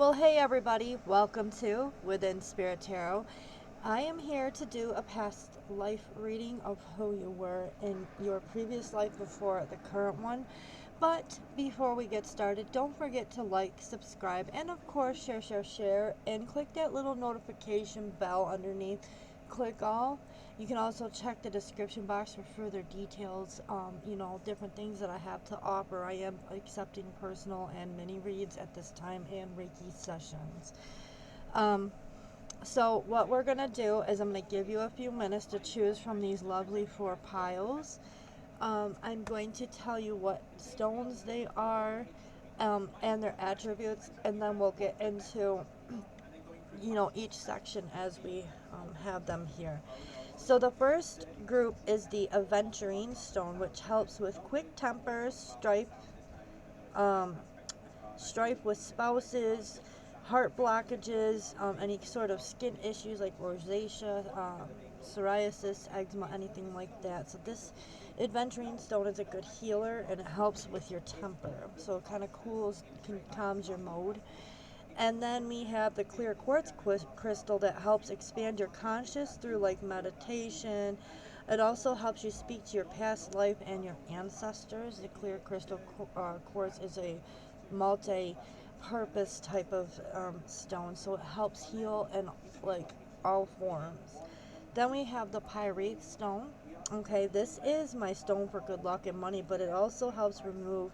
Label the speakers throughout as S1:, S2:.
S1: Well, hey everybody, welcome to Within Spirit Tarot. I am here to do a past life reading of who you were in your previous life before the current one. But before we get started, don't forget to like, subscribe, and of course share, and click that little notification bell underneath. Click all. You can also check the description box for further details, different things that I have to offer. I am accepting personal and mini reads at this time and Reiki sessions. So what we're going to do is I'm going to give you a few minutes to choose from these lovely 4 piles. I'm going to tell you what stones they are and their attributes, and then we'll get into each section as we have them here. So the first group is the Aventurine Stone, which helps with quick tempers, um, strife with spouses, heart blockages, any sort of skin issues like rosacea, psoriasis, eczema, anything like that. So this Aventurine Stone is a good healer, and it helps with your temper. So it kind of calms your mood. And then we have the clear quartz crystal that helps expand your conscious through like meditation. It also helps you speak to your past life and your ancestors. The clear crystal quartz is a multi-purpose type of stone, so it helps heal in like all forms. Then we have the pyrite stone. Okay, this is my stone for good luck and money, but it also helps remove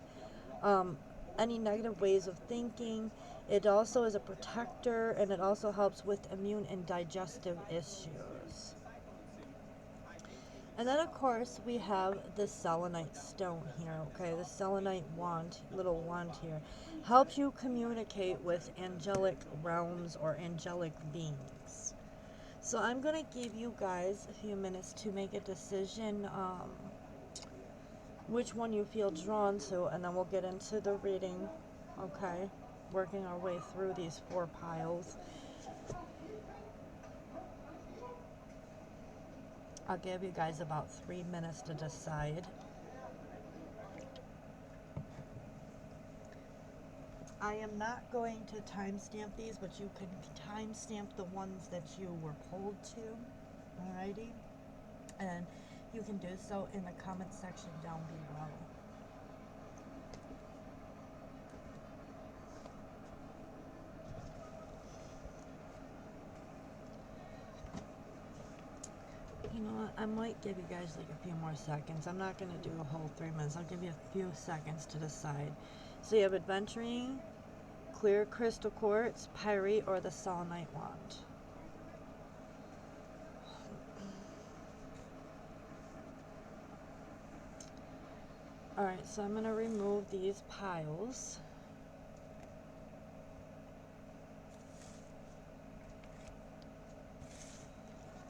S1: um, any negative ways of thinking. It also is a protector, and it also helps with immune and digestive issues. And then, of course, we have the selenite stone here, okay? The selenite wand, little wand here, helps you communicate with angelic realms or angelic beings. So I'm going to give you guys a few minutes to make a decision which one you feel drawn to, and then we'll get into the reading, okay? Working our way through these 4 piles. I'll give you guys about 3 minutes to decide. I am not going to timestamp these, but you can timestamp the ones that you were pulled to, alrighty? And you can do so in the comment section down below. You know what, I might give you guys like a few more seconds. I'm not going to do a whole 3 minutes. I'll give you a few seconds to decide. So you have Adventuring, Clear Crystal Quartz, Pyrite, or the Selenite Wand. Alright, so I'm going to remove these piles.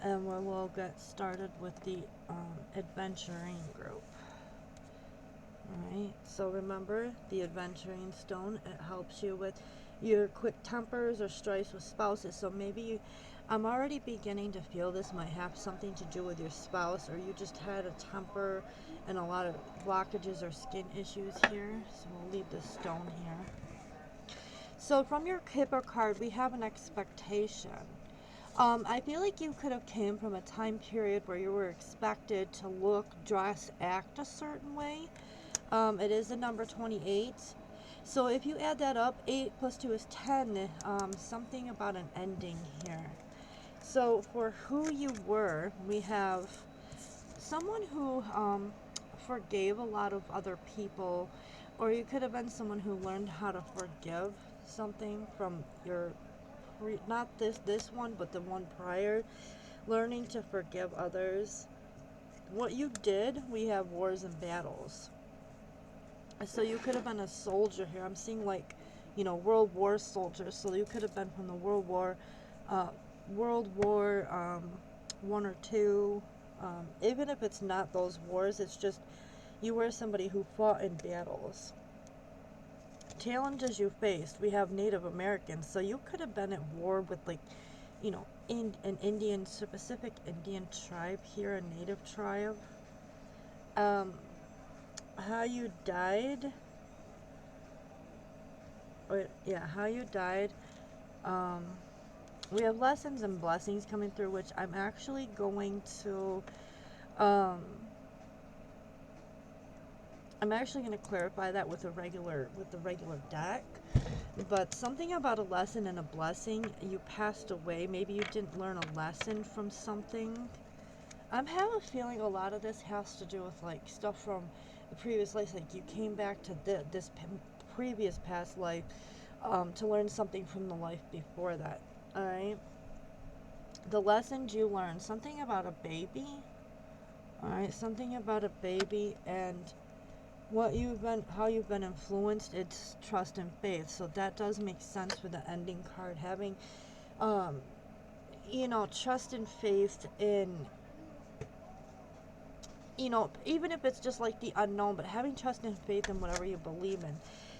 S1: And we'll get started with the Adventuring group. Alright, so remember the Adventuring Stone, it helps you with your quick tempers or strifes with spouses. So maybe I'm already beginning to feel this might have something to do with your spouse, or you just had a temper and a lot of blockages or skin issues here. So we'll leave this stone here. So from your Kipper card, we have an expectation. I feel like you could have came from a time period where you were expected to look, dress, act a certain way. It is the number 28. So if you add that up, 8 plus 2 is 10. Something about an ending here. So for who you were, we have someone who forgave a lot of other people, or you could have been someone who learned how to forgive something from your not this one, but the one prior, learning to forgive others. What you did, we have wars and battles. So you could have been a soldier here. I'm seeing like, World War soldiers. So you could have been from the World War One or Two. Even if it's not those wars, it's just you were somebody who fought in battles. Challenges you faced, we have Native Americans, so you could have been at war with like, an Indian, specific Indian tribe here, a native tribe. How you died, or yeah, how you died. Um, we have lessons and blessings coming through, which I'm actually going to, um, I'm actually going to clarify that with the regular deck. But something about a lesson and a blessing, you passed away. Maybe you didn't learn a lesson from something. I'm having a feeling a lot of this has to do with like stuff from the previous life. Like you came back to this previous past life to learn something from the life before that. All right. The lessons you learned, something about a baby. All right, something about a baby and how you've been influenced. It's trust and faith. So that does make sense for the ending card, having um trust and faith in, even if it's just like the unknown, but having trust and faith in whatever you believe in.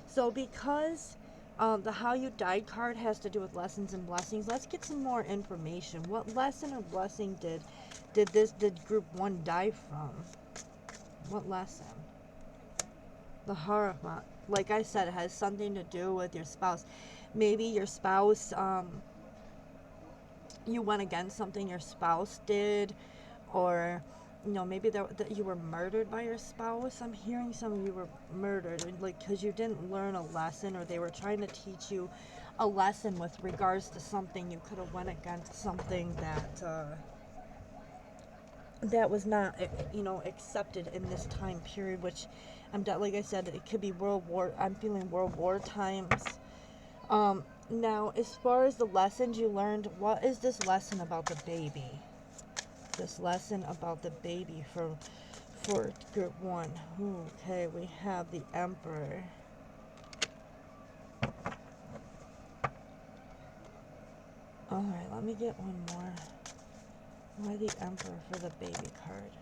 S1: So because the how you died card has to do with lessons and blessings, let's get some more information. What lesson or blessing did group 1 die from? What lesson? The Hierophant. Like I said, it has something to do with your spouse. Maybe your spouse, you went against something your spouse did, or maybe that you were murdered by your spouse. I'm hearing some of you were murdered, like because you didn't learn a lesson, or they were trying to teach you a lesson with regards to something. You could have went against something that was not accepted in this time period, which like I said, it could be I'm feeling World War times. Now, as far as the lessons you learned, what is this lesson about the baby? This lesson about the baby for group 1. Okay, we have the Emperor. Alright, let me get one more. Why the Emperor for the baby card?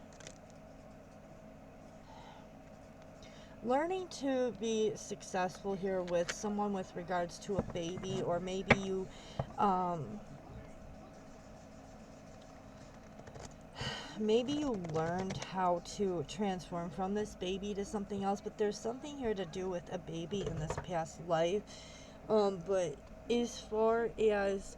S1: Learning to be successful here with someone with regards to a baby, or maybe you maybe you learned how to transform from this baby to something else, but there's something here to do with a baby in this past life. But as far as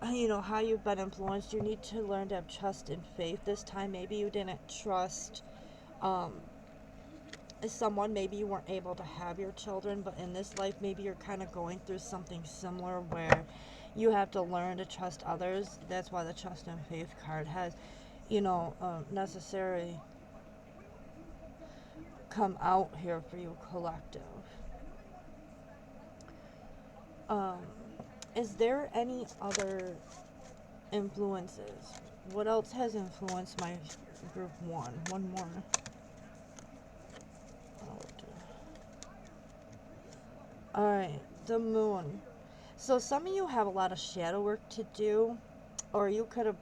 S1: how you've been influenced, you need to learn to have trust and faith this time. Maybe you didn't trust someone, maybe you weren't able to have your children, but in this life maybe you're kind of going through something similar where you have to learn to trust others. That's why the trust and faith card has necessarily come out here for you, collective. um is there any other influences? What else has influenced my group 1? One more. Alright, the Moon. So some of you have a lot of shadow work to do, or you could have,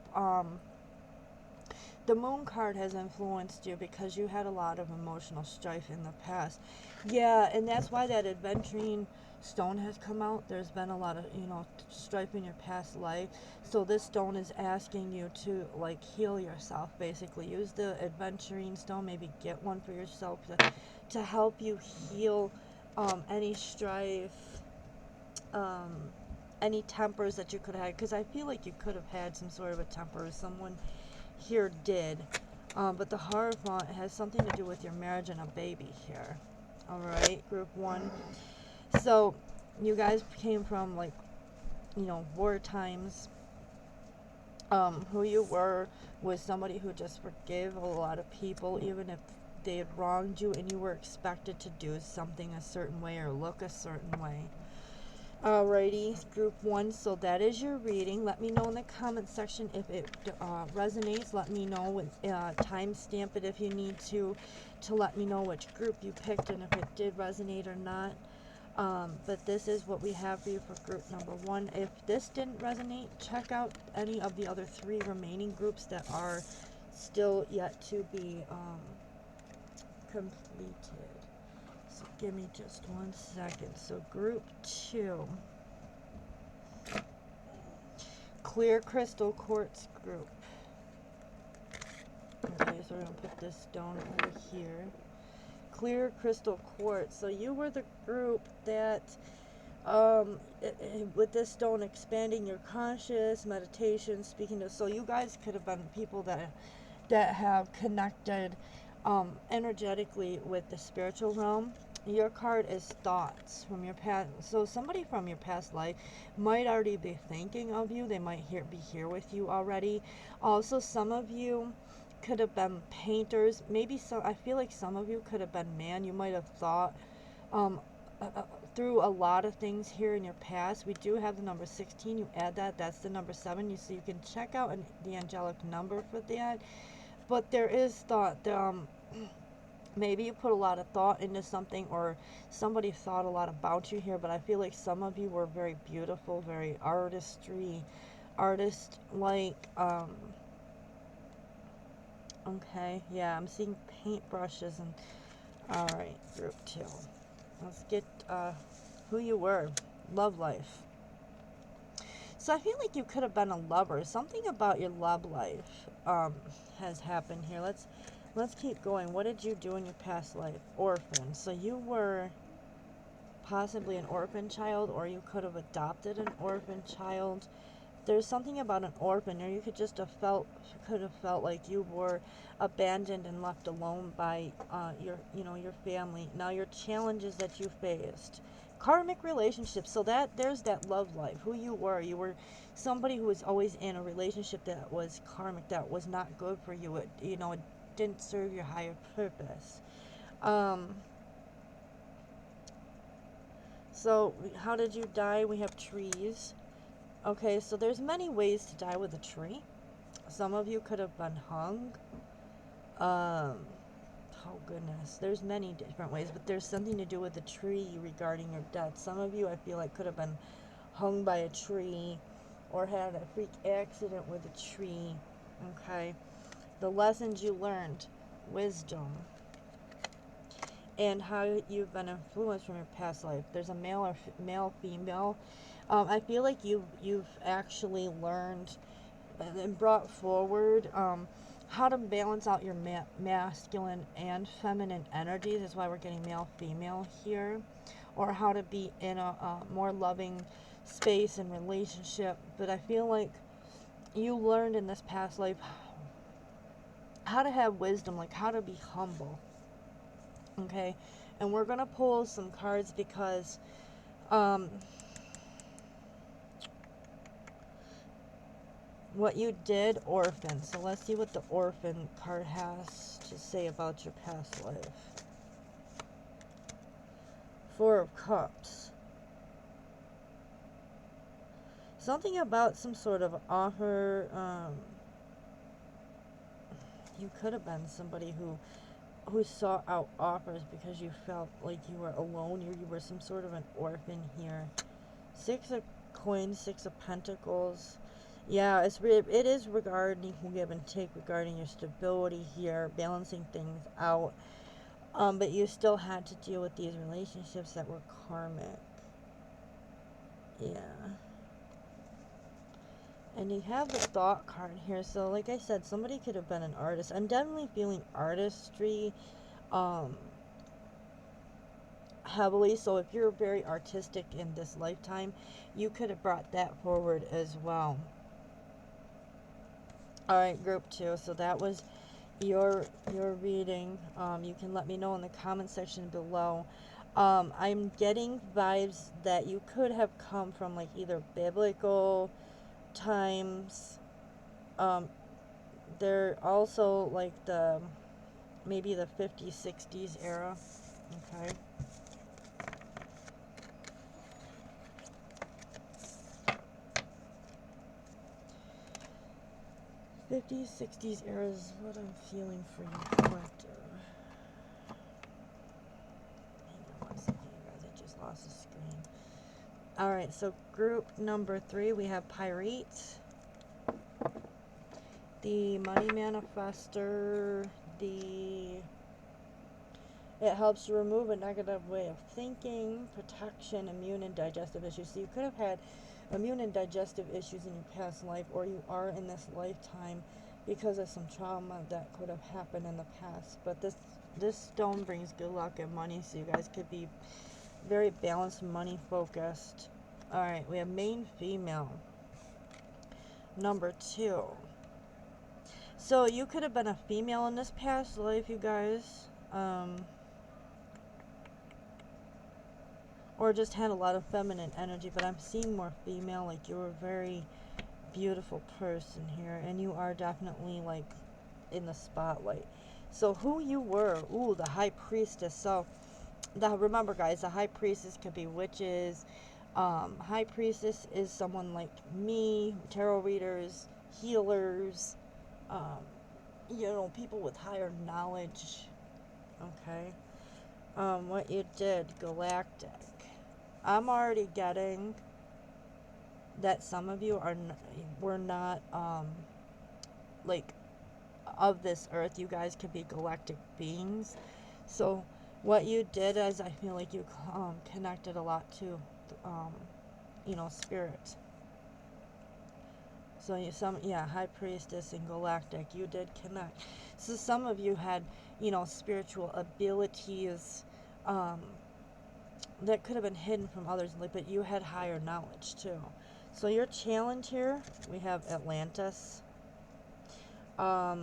S1: the Moon card has influenced you because you had a lot of emotional strife in the past. Yeah, and that's why that adventuring stone has come out. There's been a lot of, strife in your past life. So this stone is asking you to, like, heal yourself, basically. Use the adventuring stone, maybe get one for yourself to help you heal any strife, any tempers that you could have had, because I feel like you could have had some sort of a temper, or someone here did. But the Hierophant has something to do with your marriage and a baby here. Alright, group 1. So, you guys came from, like, war times. Who you were was somebody who just forgave a lot of people, even if they had wronged you, and you were expected to do something a certain way or look a certain way. Alrighty, group 1, so that is your reading. Let me know in the comment section if it resonates. Let me know, with timestamp it if you need to let me know which group you picked and if it did resonate or not. But this is what we have for you for group number 1. If this didn't resonate, check out any of the other 3 remaining groups that are still yet to be completed. So give me just 1 second. So group 2, clear crystal quartz group. Okay, so we're going to put this stone over here. Clear crystal quartz. So you were the group that With this stone, expanding your conscious, meditation, speaking to, so you guys could have been people that have connected energetically with the spiritual realm. Your card is thoughts from your past. So somebody from your past life might already be thinking of you. They might be here with you already. Also, some of you could have been painters. Maybe some. I feel like some of you could have been man. You might have thought um, through a lot of things here in your past. We do have the number 16. You add that. That's the number 7. So you can check out the angelic number for that. But there is thought. Maybe you put a lot of thought into something, or somebody thought a lot about you here, but I feel like some of you were very beautiful, very artist like. Okay, yeah, I'm seeing paintbrushes. And all right, group 2, let's get who you were. Love life. So I feel like you could have been a lover. Something about your love life has happened here. Let's keep going. What did you do in your past life? Orphan. So you were possibly an orphan child, or you could have adopted an orphan child. There's something about an orphan, or you could have felt like you were abandoned and left alone by your family. Now your challenges that you faced, karmic relationships. So that there's that love life. Who you were somebody who was always in a relationship that was karmic, that was not good for you. It didn't serve your higher purpose. So how did you die? We have trees. Okay, so there's many ways to die with a tree. Some of you could have been hung. Oh goodness, there's many different ways, but there's something to do with the tree regarding your death. Some of you, I feel like, could have been hung by a tree, or had a freak accident with a tree. Okay, the lessons you learned, wisdom, and how you've been influenced from your past life. There's a male, female. I feel like you've actually learned and brought forward how to balance out your masculine and feminine energies. That's why we're getting male, female here, or how to be in a more loving space and relationship. But I feel like you learned in this past life how to have wisdom, like how to be humble. Okay, and we're gonna pull some cards because what you did, orphan. So let's see what the orphan card has to say about your past life. 4 of Cups. Something about some sort of offer. You could have been somebody who sought out offers because you felt like you were alone. You were some sort of an orphan here. 6 of Coins, 6 of Pentacles. Yeah, it is regarding give and take, regarding your stability here, balancing things out. But you still had to deal with these relationships that were karmic. Yeah. And you have the thought card here. So like I said, somebody could have been an artist. I'm definitely feeling artistry heavily. So if you're very artistic in this lifetime, you could have brought that forward as well. Alright, group 2. So that was your reading. You can let me know in the comment section below. I'm getting vibes that you could have come from like either biblical times. They're also like maybe the 50s, 60s era. Okay. '50s, '60s era is what I'm feeling for you, collective. Hang on one second, you guys. I just lost the screen. Alright, so group number 3, we have Pirate, the Money Manifester, it helps you remove a negative way of thinking, protection, immune and digestive issues. So you could have had immune and digestive issues in your past life, or you are in this lifetime because of some trauma that could have happened in the past. But this stone brings good luck and money, so you guys could be Very balanced, money focused. Alright, we have main female. Number 2. So you could have been a female in this past life, you guys. Or just had a lot of feminine energy, but I'm seeing more female. Like, you're a very beautiful person here, and you are definitely, like, in the spotlight. So who you were, ooh, the High Priestess. So remember, guys, the High Priestess could be witches. High Priestess is someone like me, tarot readers, healers, you know, people with higher knowledge. Okay. What you did, Galactic. I'm already getting that some of you were not, like, of this earth. You guys could be galactic beings. So what you did is, I feel like you connected a lot to, you know, spirit. So High Priestess and Galactic, you did connect. So some of you had, you know, spiritual abilities, that could have been hidden from others, but you had higher knowledge too. So your challenge here, we have Atlantis. How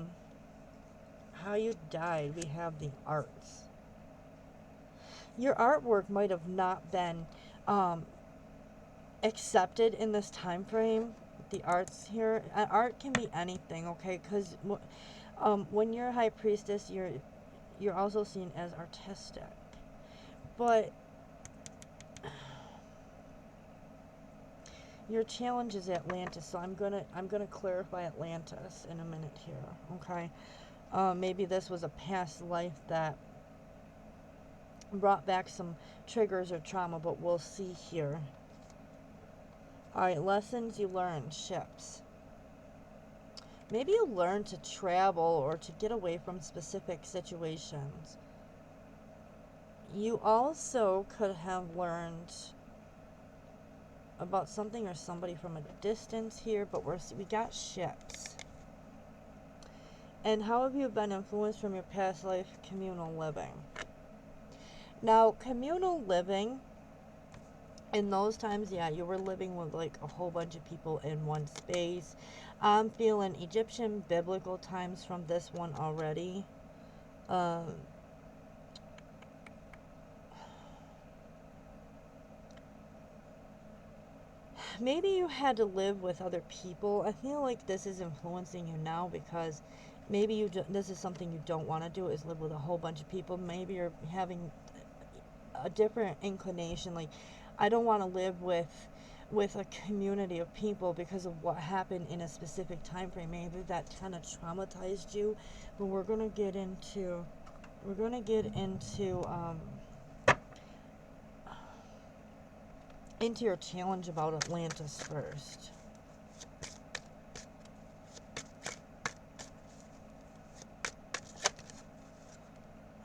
S1: you died, we have the arts. Your artwork might have not been accepted in this time frame. The arts here, art can be anything, okay? Because when you're a High Priestess, you're also seen as artistic, but your challenge is Atlantis. So I'm gonna clarify Atlantis in a minute here, okay? Maybe this was a past life that brought back some triggers or trauma, but we'll see here. Alright, lessons you learned, ships. Maybe you learned to travel or to get away from specific situations. You also could have learned about something or somebody from a distance here, but we got ships. And how have you been influenced from your past life? Communal living. Now, communal living, in those times, yeah, you were living with like a whole bunch of people in one space. I'm feeling Egyptian biblical times from this one already. Maybe you had to live with other people. I feel like this is influencing you now because maybe this is something you don't want to do, is live with a whole bunch of people. Maybe you're having a different inclination, like, I don't want to live with a community of people because of what happened in a specific time frame. Maybe that kind of traumatized you, but we're gonna get into your challenge about Atlantis first.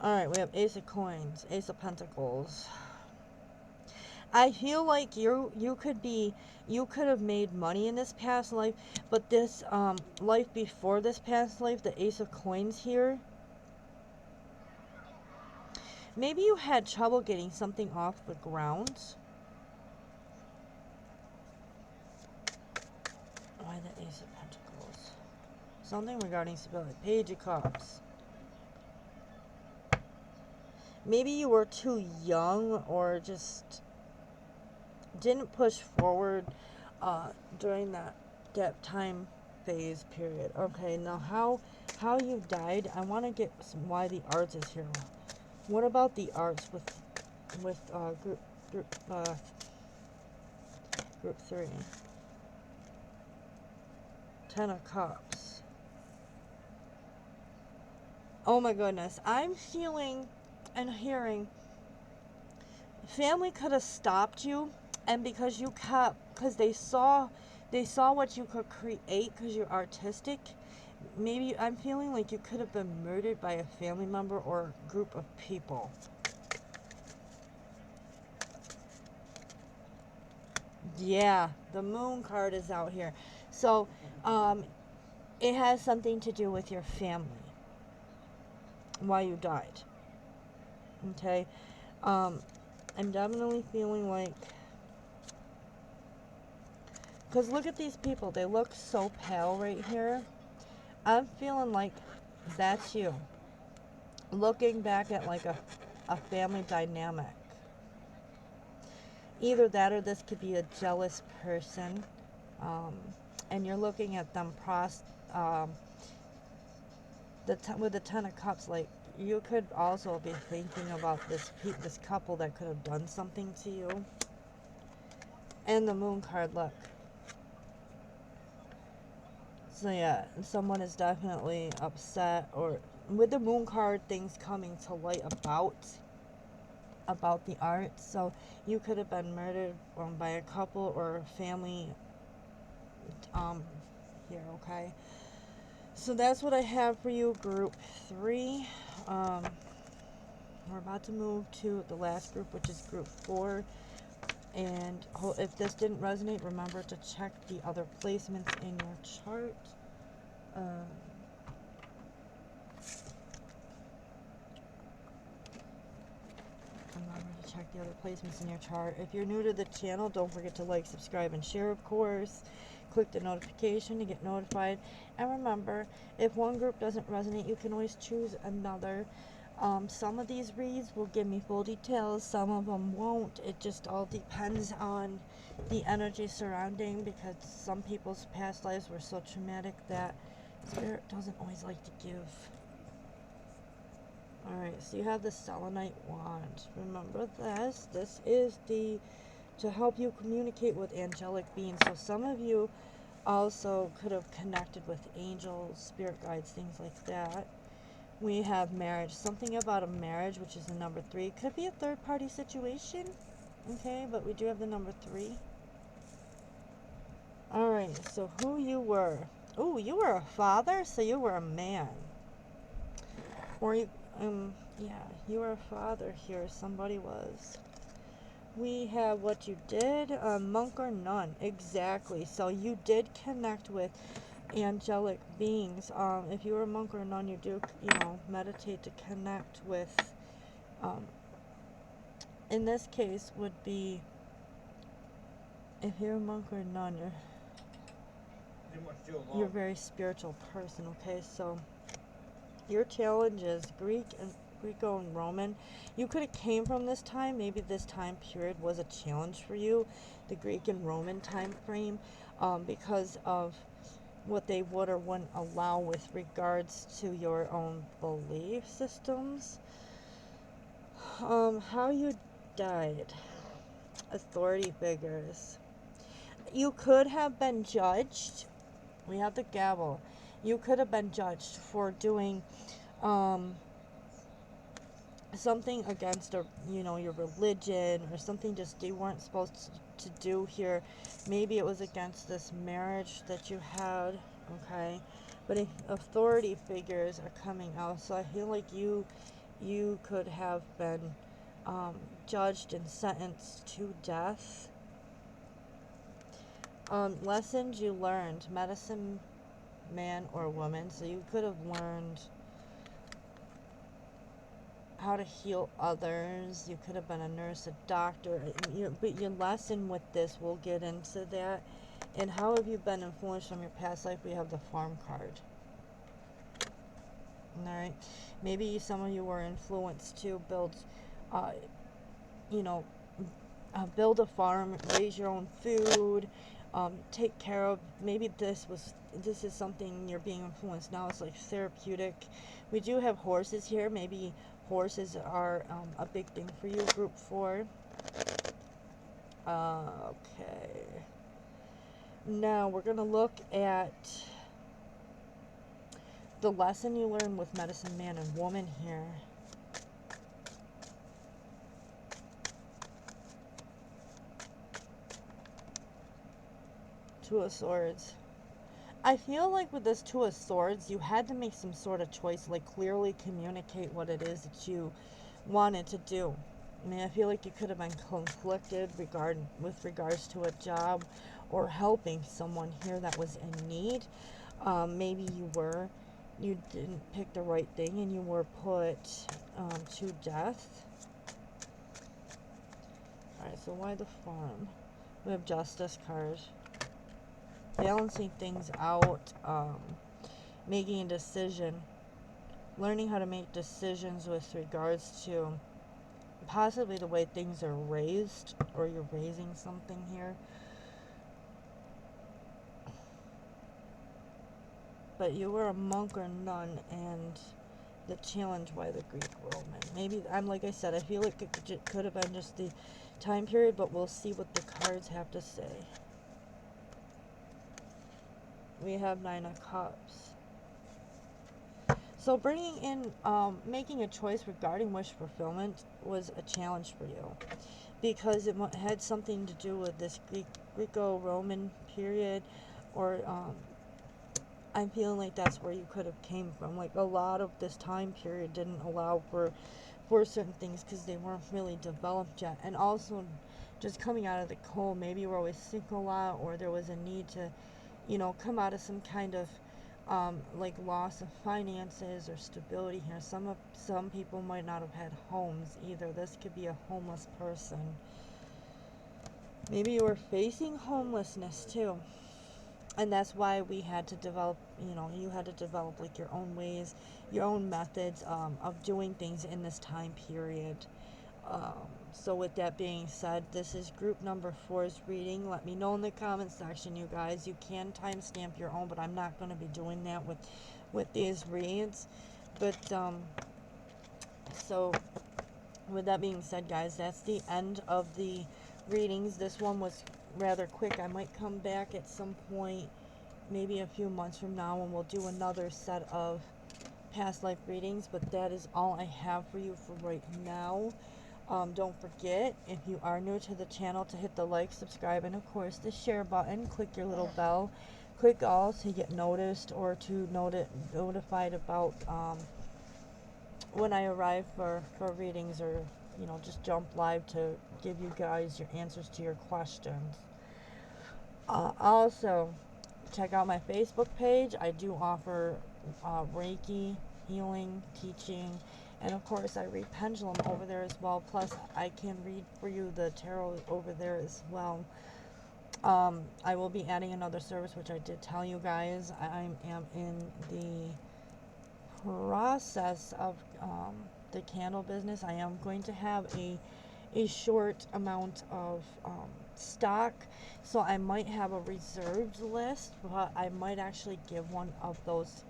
S1: Alright, we have Ace of Coins, Ace of Pentacles. I feel like you could have made money in this past life, but this life before this past life, the Ace of Coins here, maybe you had trouble getting something off the ground. Why the Ace of Pentacles? Something regarding stability. Page of Cups. Maybe you were too young or just didn't push forward during that time phase period. Okay, now how you died, I want to get why the arts is here. What about the arts with group 3? 10 of Cups. Oh my goodness, I'm feeling and hearing family could have stopped you, and because they saw what you could create because you're artistic. Maybe I'm feeling like you could have been murdered by a family member or a group of people. Yeah, the Moon card is out here. So it has something to do with your family, why you died. Okay. I'm definitely feeling like, because look at these people, they look so pale right here. I'm feeling like that's you. Looking back at like a family dynamic. Either that or this could be a jealous person. Um, and you're looking at them um, with the Ten of Cups, like you could also be thinking about this couple that could have done something to you. And the Moon card, look. So yeah, someone is definitely upset, or with the Moon card, things coming to light about the art. So you could have been murdered by a couple or a family here, okay? So that's what I have for you, group 3. We're about to move to the last group, which is group 4. And if this didn't resonate, remember to check the other placements in your chart. Remember to check the other placements in your chart. If you're new to the channel, don't forget to like, subscribe, and share, of course. Click the notification to get notified. And remember, if one group doesn't resonate, you can always choose another. Some of these reads will give me full details, some of them won't. It just all depends on the energy surrounding, because some people's past lives were so traumatic that Spirit doesn't always like to give. Alright, so you have the selenite wand. Remember this. This is to help you communicate with angelic beings. So some of you also could have connected with angels, spirit guides, things like that. We have marriage. Something about a marriage, which is the number 3. Could be a third-party situation. Okay, but we do have the number 3. Alright, so who you were. Oh, you were a father, so you were a man. Or you, yeah, you were a father here. Somebody was. We have what you did, monk or nun. Exactly. So you did connect with angelic beings. If you were a monk or a nun, you do, meditate to connect with, in this case would be, if you're a monk or a nun, you're a very spiritual person, okay? So your challenge is Greco and Roman. You could have came from this time. Maybe this time period was a challenge for you, the Greek and Roman time frame, because of what they would or wouldn't allow with regards to your own belief systems. How you died. Authority figures. You could have been judged. We have the gavel. You could have been judged for doing something against your religion, or something just you weren't supposed to do here. Maybe it was against this marriage that you had, okay? But if authority figures are coming out, so I feel like you could have been judged and sentenced to death. Lessons you learned, medicine man or woman, so you could have learned how to heal others. You could have been a nurse, a doctor, but your lesson with this, we'll get into that. And how have you been influenced from your past life? We have the farm card. Alright, maybe some of you were influenced to build, build a farm, raise your own food, take care of, maybe this is something you're being influenced now. It's like therapeutic. We do have horses here. Maybe horses are a big thing for you, group 4. Okay. Now we're going to look at the lesson you learn with medicine man and woman here. Two of Swords. I feel like with this Two of Swords, you had to make some sort of choice, like clearly communicate what it is that you wanted to do. I mean, I feel like you could have been conflicted with regards to a job or helping someone here that was in need. Maybe you didn't pick the right thing and you were put to death. so why the farm? We have Justice card. Balancing things out, making a decision, learning how to make decisions with regards to possibly the way things are raised, or you're raising something here. But you were a monk or nun, and the challenge by the Greek Roman. Maybe, like I said, I feel like it could have been just the time period, but we'll see what the cards have to say. We have 9 of Cups. So bringing in, making a choice regarding wish fulfillment was a challenge for you, because it had something to do with this Greco-Roman period, or I'm feeling like that's where you could have came from. Like, a lot of this time period didn't allow for certain things because they weren't really developed yet. And also, just coming out of the cold, maybe you were always sick a lot, or there was a need to, you know, come out of some kind of like loss of finances or stability here. Some people might not have had homes either. This could be a homeless person. Maybe you were facing homelessness too. And that's why we had to develop, you know, you had to develop like your own ways, your own methods of doing things in this time period. So with that being said, this is group number 4's reading. Let me know in the comment section, you guys. You can timestamp your own, but I'm not going to be doing that with these reads. But so with that being said, guys, that's the end of the readings. This one was rather quick. I might come back at some point, maybe a few months from now, and we'll do another set of past life readings. But that is all I have for you for right now. Don't forget, if you are new to the channel, to hit the like, subscribe, and of course the share button. Click your little bell. Click all to get noticed, or to notified about when I arrive for readings, or, you know, just jump live to give you guys your answers to your questions. Also, check out my Facebook page. I do offer Reiki, healing, teaching, and of course I read pendulum over there as well. Plus, I can read for you the tarot over there as well. I will be adding another service, which I did tell you guys. I am in the process of the candle business. I am going to have a short amount of stock, so I might have a reserved list, but I might actually give one of those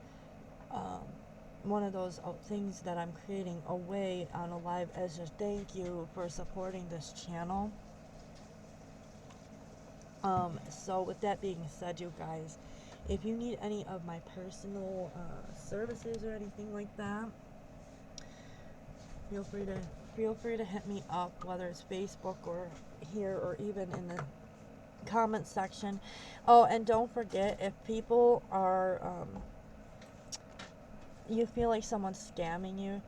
S1: things that I'm creating away on a live as a thank you for supporting this channel. So with that being said, you guys, if you need any of my personal services or anything like that, feel free to hit me up, whether it's Facebook or here, or even in the comment section. Oh, and don't forget, if people are you feel like someone's scamming you,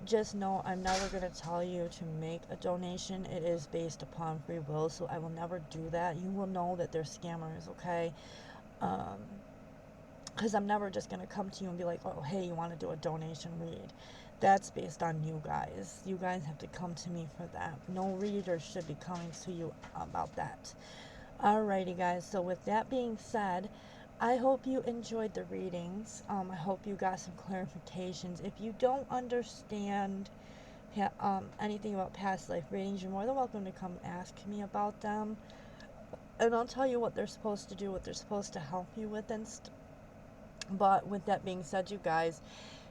S1: just know I'm never going to tell you to make a donation. It is based upon free will, so I will never do that. You will know that they're scammers, okay? Because I'm never just going to come to you and be like, oh, hey, you want to do a donation read. That's based on you guys. You guys have to come to me for that. No reader should be coming to you about that. Alrighty, guys. So with that being said, I hope you enjoyed the readings. I hope you got some clarifications. If you don't understand anything about past life readings, you're more than welcome to come ask me about them. And I'll tell you what they're supposed to do, what they're supposed to help you with, and but with that being said, you guys,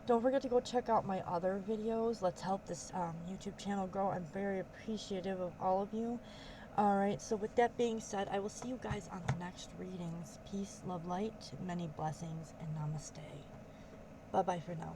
S1: don't forget to go check out my other videos. Let's help this YouTube channel grow. I'm very appreciative of all of you. Alright, so with that being said, I will see you guys on the next readings. Peace, love, light, many blessings, and namaste. Bye-bye for now.